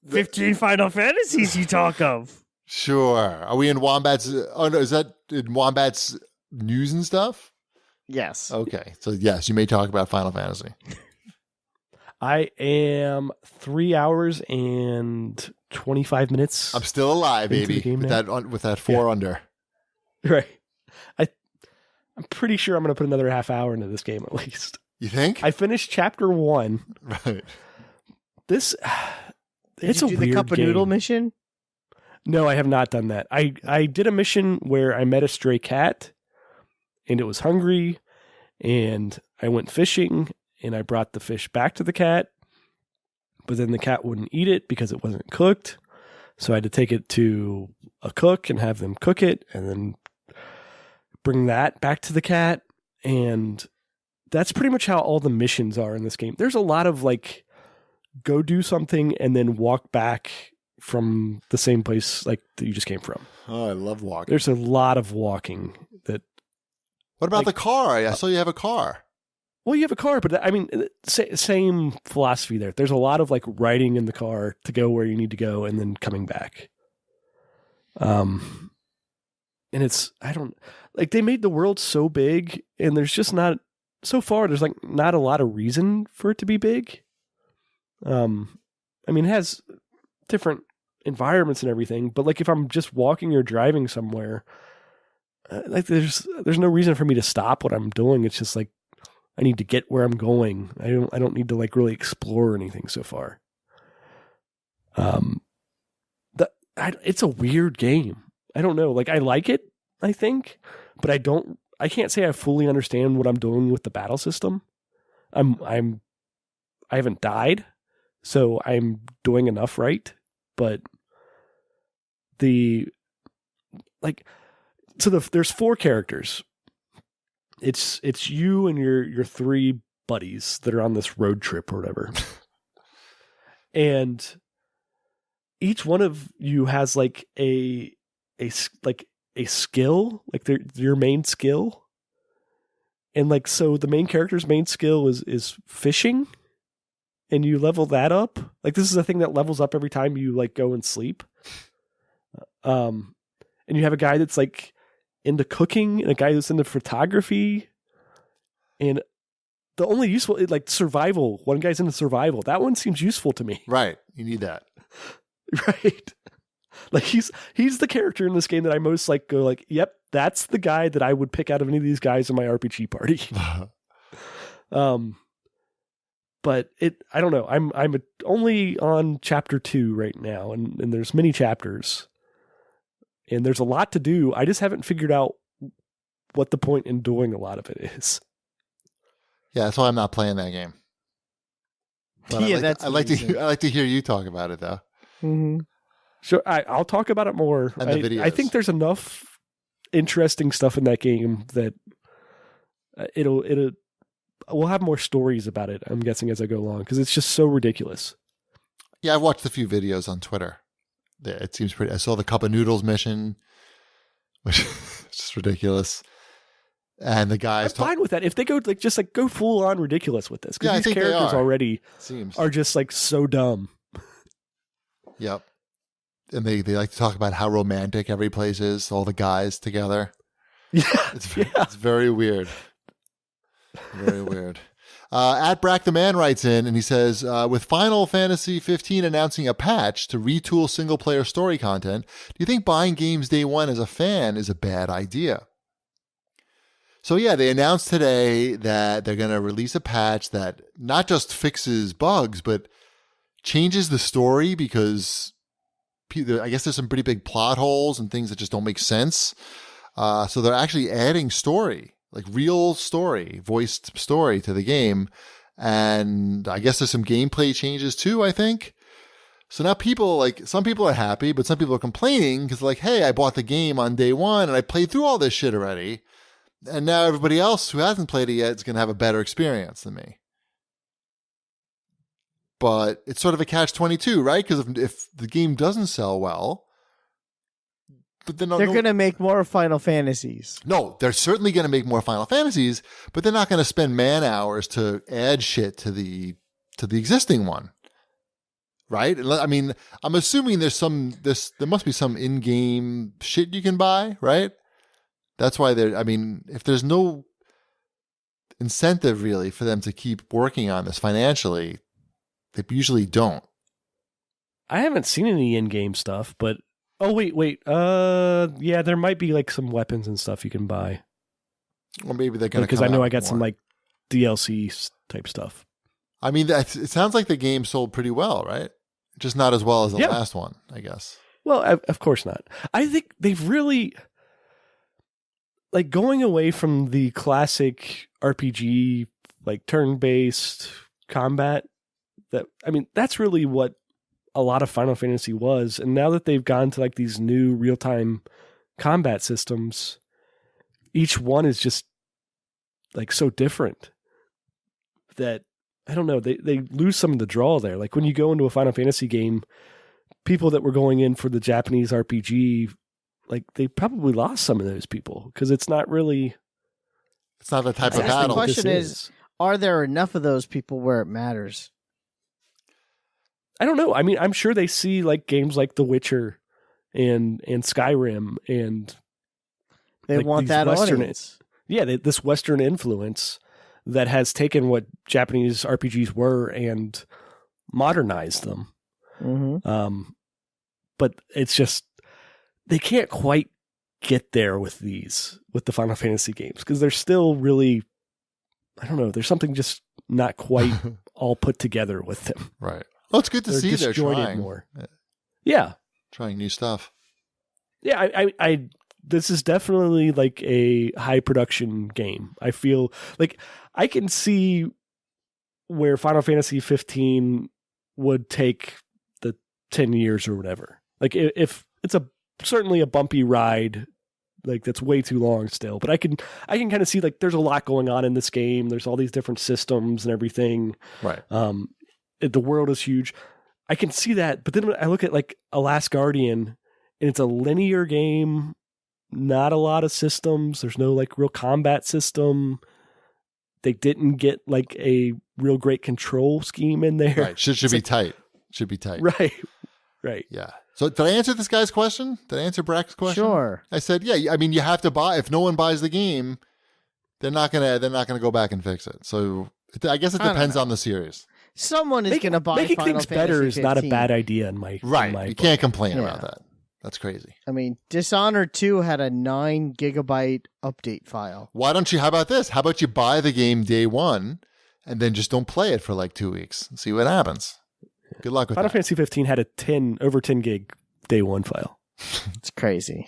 15 Final Fantasies you talk of. Sure. Are we in Wombat's? Oh no, is that in Wombat's news and stuff? Yes. Okay. So yes, you may talk about Final Fantasy. I am 3 hours and 25 minutes. I'm still alive, into baby. the game With now. that 4 under. Right. I'm pretty sure I'm going to put another half hour into this game at least. You think? I finished chapter 1. Right. This Did it's you a do weird the cup of game. noodle mission? No, I have not done that. I did a mission where I met a stray cat and it was hungry and I went fishing and I brought the fish back to the cat, but then the cat wouldn't eat it because it wasn't cooked. So I had to take it to a cook and have them cook it and then bring that back to the cat. And that's pretty much how all the missions are in this game. There's a lot of like, go do something and then walk back from the same place like that you just came from. Oh, I love walking. There's a lot of walking that. What about the car? I saw you have a car. Well, you have a car, but I mean, same philosophy there. There's a lot of like riding in the car to go where you need to go and then coming back. And it's, I don't like, they made the world so big and there's just not, so far, there's like not a lot of reason for it to be big. I mean, it has different environments and everything, but like if I'm just walking or driving somewhere, like there's no reason for me to stop what I'm doing. It's just like I need to get where I'm going. I don't need to like really explore anything so far. It's a weird game. I don't know. Like I like it, I think, but I can't say I fully understand what I'm doing with the battle system. I haven't died, so I'm doing enough right. But there's 4 characters. It's you and your 3 buddies that are on this road trip or whatever. And each one of you has like a skill, like your main skill. And like, so the main character's main skill is fishing, and you level that up. Like this is a thing that levels up every time you like go and sleep. And you have a guy that's like into cooking and a guy that's into photography, and the only useful, like survival. One guy's into survival. That one seems useful to me. Right. You need that. Right. Like he's the character in this game that I most like go like, yep, that's the guy that I would pick out of any of these guys in my RPG party. But I don't know. I'm only on chapter 2 right now, and there's many chapters. And there's a lot to do. I just haven't figured out what the point in doing a lot of it is. Yeah, that's why I'm not playing that game. But Yeah, I like to hear you talk about it though. Mm-hmm. Sure, I'll talk about it more. And the videos. I think there's enough interesting stuff in that game that we'll have more stories about it, I'm guessing, as I go along, because it's just so ridiculous. Yeah, I've watched a few videos on Twitter. It seems pretty. I saw the cup of noodles mission, which is just ridiculous. And the guys I'm fine with that if they go go full on ridiculous with this, because I these think they characters are. already Seems. are just like so dumb. Yep. And they like to talk about how romantic every place is, all the guys together. Yeah, It's very weird. Very weird. At Brack the Man writes in and he says, with Final Fantasy 15 announcing a patch to retool single-player story content, do you think buying games day one as a fan is a bad idea? So yeah, they announced today that they're going to release a patch that not just fixes bugs, but changes the story, because I guess there's some pretty big plot holes and things that just don't make sense. So they're actually adding story, like real story, voiced story to the game. And I guess there's some gameplay changes too, I think. So now some people are happy, but some people are complaining because like, hey, I bought the game on day one and I played through all this shit already. And now everybody else who hasn't played it yet is going to have a better experience than me. But it's sort of a catch-22, right? Because if the game doesn't sell well, but then They're going to make more Final Fantasies. No, they're certainly going to make more Final Fantasies, but they're not going to spend man hours to add shit to the existing one. right? I mean, I'm assuming there must be some in-game shit you can buy, right? That's why I mean, if there's no incentive really for them to keep working on this financially, they usually don't. I haven't seen any in-game stuff, but wait. Yeah, there might be like some weapons and stuff you can buy. Or maybe they're going to because I know I got some like DLC type stuff. I mean, it sounds like the game sold pretty well, right? Just not as well as the last one, I guess. Well, of course not. I think they've really like going away from the classic RPG, like turn-based combat. That's really what a lot of Final Fantasy was. And now that they've gone to like these new real-time combat systems, each one is just like so different that I don't know, they lose some of the draw there. Like when you go into a Final Fantasy game, people that were going in for the Japanese RPG, like they probably lost some of those people because it's not the type of battle. The question is, are there enough of those people where it matters? I don't know. I mean, I'm sure they see like games like The Witcher and Skyrim and they like want that audience. Yeah, this Western influence that has taken what Japanese RPGs were and modernized them. Mm-hmm. But it's just they can't quite get there with the Final Fantasy games because they're still really, I don't know, there's something just not quite all put together with them. Right. Well, it's good to see they're trying more. Yeah. Trying new stuff. Yeah, I this is definitely like a high production game. I feel like I can see where Final Fantasy 15 would take the 10 years or whatever. Like if it's certainly a bumpy ride, like that's way too long still, but I can kind of see like there's a lot going on in this game. There's all these different systems and everything. Right. The world is huge. I can see that, but then when I look at like A Last Guardian and it's a linear game, not a lot of systems. There's no like real combat system. They didn't get like a real great control scheme in there. Right. Should be tight. Should be tight. Right. Yeah. So did I answer this guy's question? Did I answer Brack's question? Sure. I said, yeah, I mean, you have to buy, if no one buys the game, they're not going to go back and fix it. So I guess it depends on the series. Someone is going to buy making Final things Fantasy better is 15. not a bad idea in my right. In my you book. Can't complain about that. That's crazy. I mean, Dishonored 2 had a 9 gigabyte update file. Why don't you? How about this? How about you buy the game day one and then just don't play it for like 2 weeks and see what happens? Good luck with Final that. Fantasy 15 had a over 10 gig day one file. It's crazy.